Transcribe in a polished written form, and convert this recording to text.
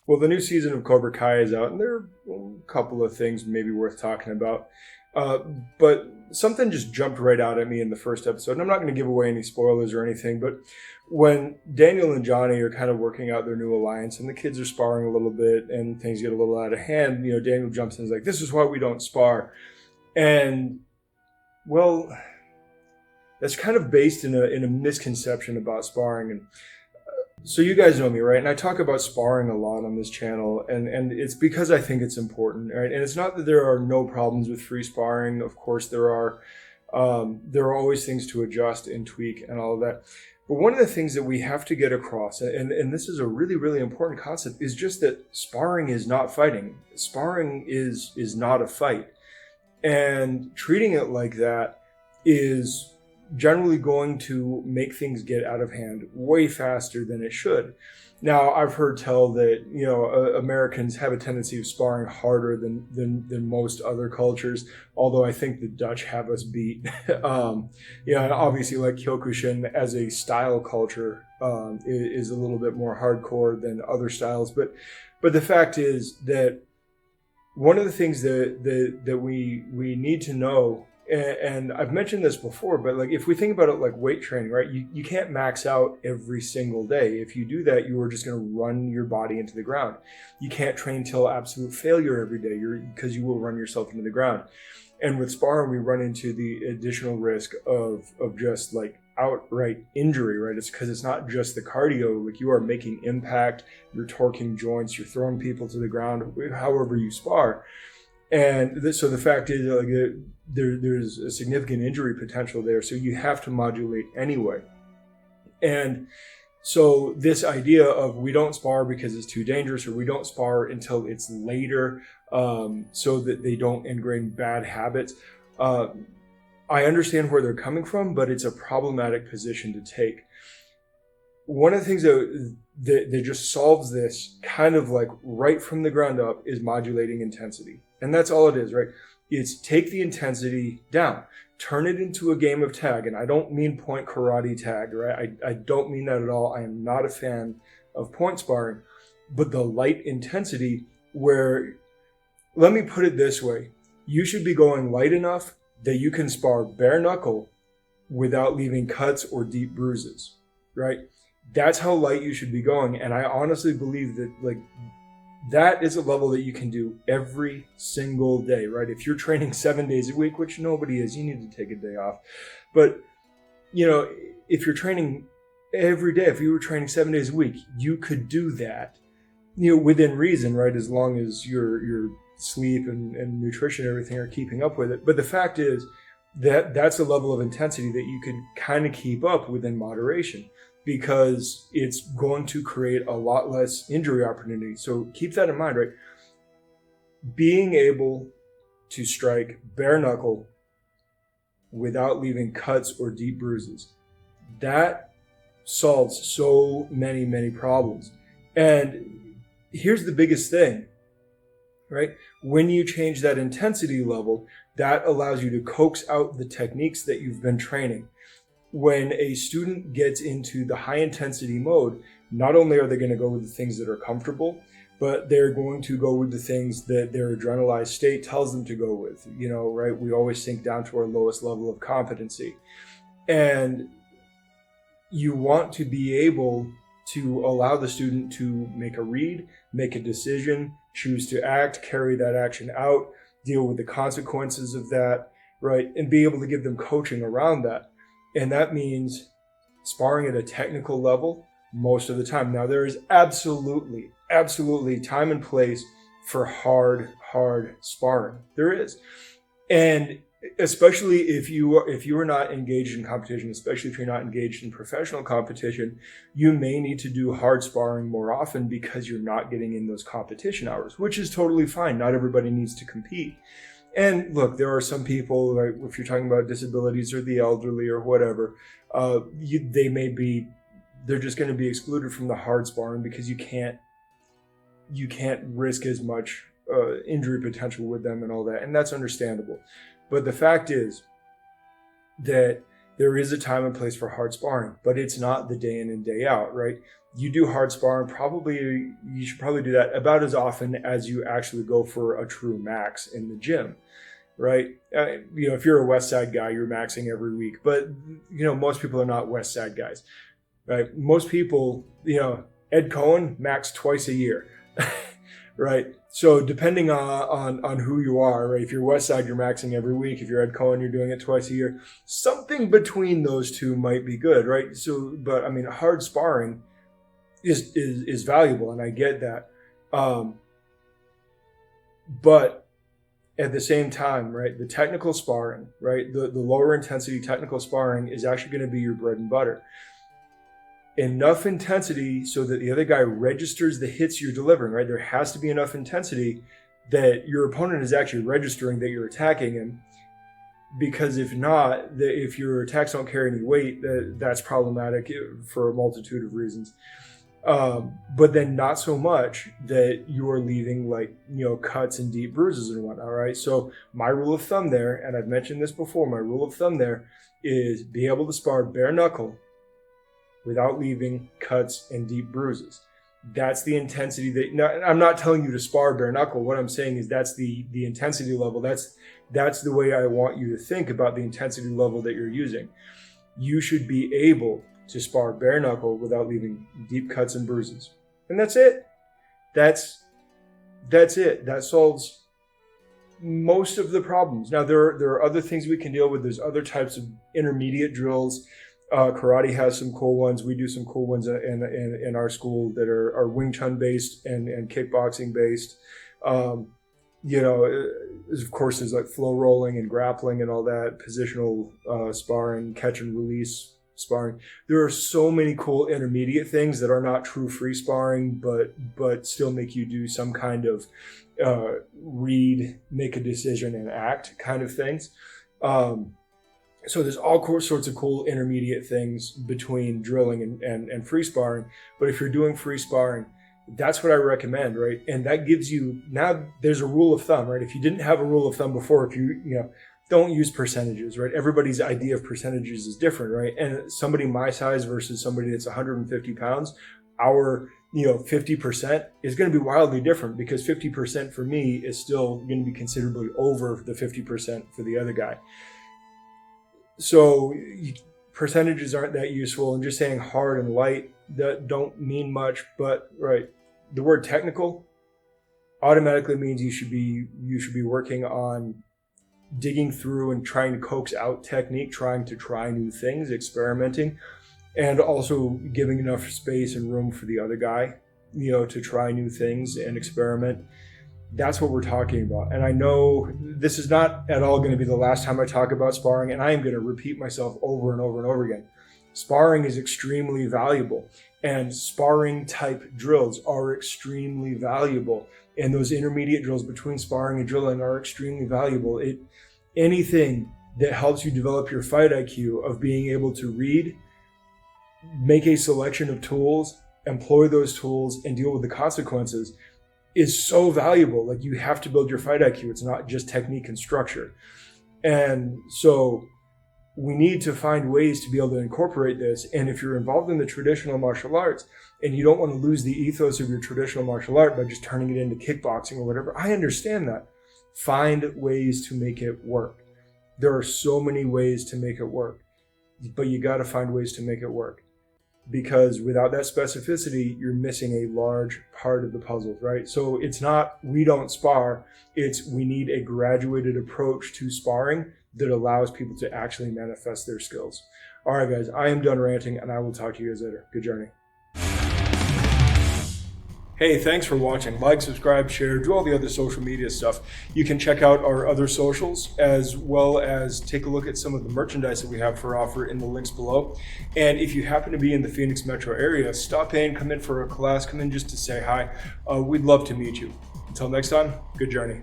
Well, the new season of Cobra Kai is out, and there are a couple of things maybe worth talking about. Uh, but something just jumped right out at me in the first episode, and I'm not going to give away any spoilers or anything, but when Daniel and Johnny are kind of working out their new alliance, and the kids are sparring a little bit, and things get a little out of hand, Daniel jumps in and is like, "This is why we don't spar," and well, that's kind of based in a misconception about sparring. And so you guys know me, right? And I talk about sparring a lot on this channel, and it's because I think it's important, right? And it's not that there are no problems with free sparring. Of course, there are. There are always things to adjust and tweak and all of that. But one of the things that we have to get across, and this is a really, really important concept, is just that sparring is not fighting. Sparring is not a fight. And treating it like that is generally going to make things get out of hand way faster than it should. Now, I've heard tell that Americans have a tendency of sparring harder than most other cultures. Although I think the Dutch have us beat. And obviously, like Kyokushin as a style culture is a little bit more hardcore than other styles. But the fact is that one of the things that we need to know. And I've mentioned this before, but like if we think about it like weight training, right? You can't max out every single day. If you do that, you are just going to run your body into the ground. You can't train till absolute failure every day because you will run yourself into the ground. And with sparring, we run into the additional risk of just like outright injury, right? It's because it's not just the cardio. Like you are making impact, you're torquing joints, you're throwing people to the ground, however you spar. And so the fact is, like, there's a significant injury potential there. So you have to modulate anyway. And so this idea of we don't spar because it's too dangerous, or we don't spar until it's later, so that they don't ingrain bad habits. I understand where they're coming from, but it's a problematic position to take. One of the things that just solves this kind of like right from the ground up is modulating intensity. And that's all it is, right? It's take the intensity down, turn it into a game of tag. And I don't mean point karate tag, right? I don't mean that at all. I am not a fan of point sparring, but the light intensity where, let me put it this way, you should be going light enough that you can spar bare knuckle without leaving cuts or deep bruises, right? That's how light you should be going. And I honestly believe that like that is a level that you can do every single day, right? If you're training 7 days a week, which nobody is, you need to take a day off. But, if you're training every day, if you were training 7 days a week, you could do that, within reason, right? As long as your sleep and nutrition and everything are keeping up with it. But the fact is that that's a level of intensity that you could kind of keep up within moderation, because it's going to create a lot less injury opportunity. So keep that in mind, right? Being able to strike bare knuckle without leaving cuts or deep bruises, that solves so many, many problems. And here's the biggest thing, right? When you change that intensity level, that allows you to coax out the techniques that you've been training. When a student gets into the high intensity mode, not only are they going to go with the things that are comfortable, but they're going to go with the things that their adrenalized state tells them to go with, right? We always sink down to our lowest level of competency. And you want to be able to allow the student to make a read, make a decision, choose to act, carry that action out, deal with the consequences of that, right? And be able to give them coaching around that. And that means sparring at a technical level most of the time. Now, there is absolutely time and place for hard sparring. There is. And especially if you are not engaged in competition, especially if you're not engaged in professional competition, you may need to do hard sparring more often because you're not getting in those competition hours, which is totally fine. Not everybody needs to compete. And look, there are some people, like if you're talking about disabilities or the elderly or whatever, they're just going to be excluded from the hard sparring because you can't risk as much injury potential with them and all that. And that's understandable. But the fact is that There is a time and place for hard sparring, but it's not the day in and day out, right? You do hard sparring, you should probably do that about as often as you actually go for a true max in the gym, right? If you're a West Side guy, you're maxing every week, but most people are not West Side guys, right? Most people, Ed Cohen max twice a year, right? So depending on who you are, right? If you're West Side, you're maxing every week. If you're Ed Cohen, you're doing it twice a year. Something between those two might be good, right? So, but I mean, hard sparring is valuable, and I get that. But at the same time, right, the technical sparring, right, the lower intensity technical sparring is actually going to be your bread and butter. Enough intensity so that the other guy registers the hits you're delivering, right? There has to be enough intensity that your opponent is actually registering that you're attacking him. Because if not, if your attacks don't carry any weight, that's problematic for a multitude of reasons. But then not so much that you're leaving cuts and deep bruises and whatnot, right? So my rule of thumb there, and I've mentioned this before, my rule of thumb there is be able to spar bare knuckle without leaving cuts and deep bruises. That's the intensity I'm not telling you to spar bare knuckle. What I'm saying is that's the intensity level. That's the way I want you to think about the intensity level that you're using. You should be able to spar bare knuckle without leaving deep cuts and bruises. And that's it. That's it. That solves most of the problems. Now, there are other things we can deal with. There's other types of intermediate drills. Karate has some cool ones. We do some cool ones in our school that are Wing Chun based and kickboxing based. Of course, there's like flow rolling and grappling and all that, positional sparring, catch and release sparring. There are so many cool intermediate things that are not true free sparring, but still make you do some kind of read, make a decision, and act kind of things. So there's all sorts of cool intermediate things between drilling and free sparring. But if you're doing free sparring, that's what I recommend, right? And that gives you, now there's a rule of thumb, right? If you didn't have a rule of thumb before, if you don't use percentages, right? Everybody's idea of percentages is different, right? And somebody my size versus somebody that's 150 pounds, our 50% is going to be wildly different, because 50% for me is still going to be considerably over the 50% for the other guy. So percentages aren't that useful, and just saying hard and light that don't mean much. But right, the word technical automatically means you should be working on digging through and trying to coax out technique, trying to try new things, experimenting, and also giving enough space and room for the other guy, to try new things and experiment. That's what we're talking about. And I know this is not at all going to be the last time I talk about sparring, and I am going to repeat myself over and over and over again. Sparring is extremely valuable, and sparring type drills are extremely valuable. And those intermediate drills between sparring and drilling are extremely valuable. Anything that helps you develop your fight IQ of being able to read, make a selection of tools, employ those tools, and deal with the consequences is so valuable. Like, you have to build your fight IQ. It's not just technique and structure. And so we need to find ways to be able to incorporate this. And if you're involved in the traditional martial arts and you don't want to lose the ethos of your traditional martial art by just turning it into kickboxing or whatever, I understand that. Find ways to make it work. There are so many ways to make it work, but you got to find ways to make it work. Because without that specificity, you're missing a large part of the puzzle, right? So it's not we don't spar, it's we need a graduated approach to sparring that allows people to actually manifest their skills. All right, guys, I am done ranting, and I will talk to you guys later. Good journey. Hey, thanks for watching. Like, subscribe, share, do all the other social media stuff. You can check out our other socials, as well as take a look at some of the merchandise that we have for offer in the links below. And if you happen to be in the Phoenix metro area, stop in, come in for a class, come in just to say hi. We'd love to meet you. Until next time, good journey.